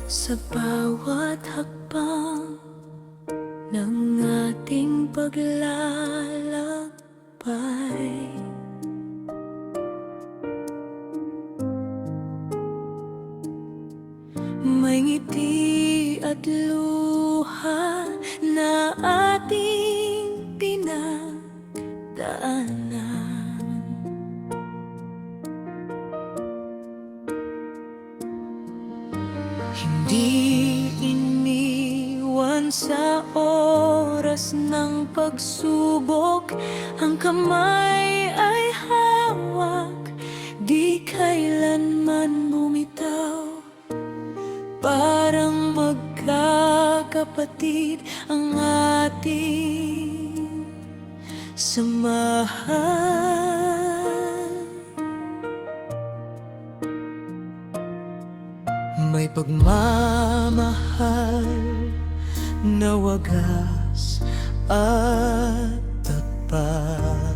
Sa bawat hakbang ng ating paglalakbay, may ngiti at luha na ating pinagdaanan. Hindi iniwan sa oras ng pagsubok, ang kamay ay hawak, di kailanman bumitaw. Parang magkakapatid ang ating samahan. May pagmamahal na wagas at tapat.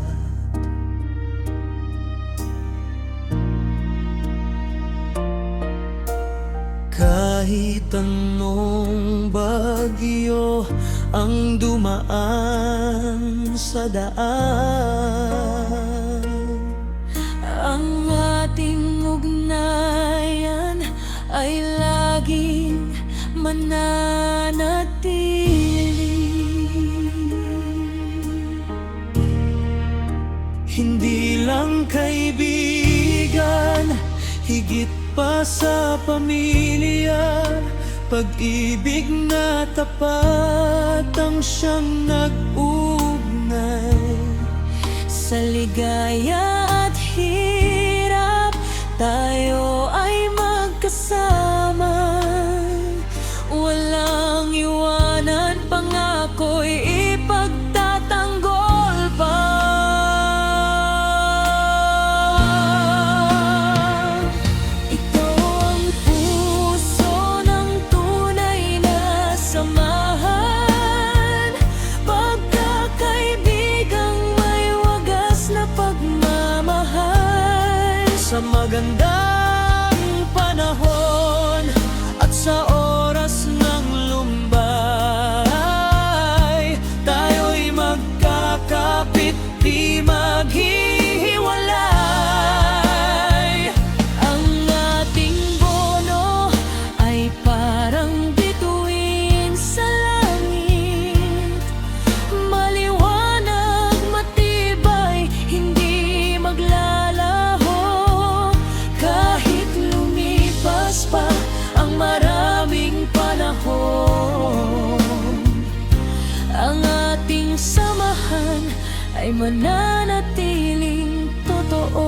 Kahit anong bagyo ang dumaan sa daan, ang ating ugnayan ay laging mananatili. Hindi lang kaibigan, higit pa sa pamilya, pag-ibig na tapat ang siyang nag-ugnay. Sa ligaya at hirap, tayo ay magkasama. Walang iwanan, pangako'y ipagtatanggol pa. Ito ang puso ng tunay na samahan, pagkakaibigang may wagas na pagmamahal. Sa magandang panahon at sa oras ng lumbay, tayo'y magkakapit, di maghihiwalay. Ang ating bono ay parang bituin sa langit, maliwanag, matibay, hindi maglalaho. Kahit lumipas pa ang maraming panahon, ang ating samahan ay mananatiling totoo.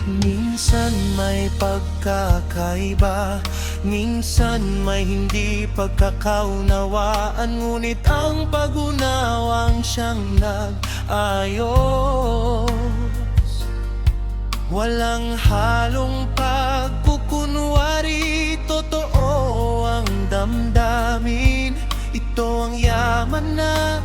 Minsan may pagkakaiba, minsan may hindi pagkakaunawaan, ngunit ang pag-unawang siyang nag-ayos. Walang halong pagkukunwari, totoo ang damdamin. Ito ang yaman na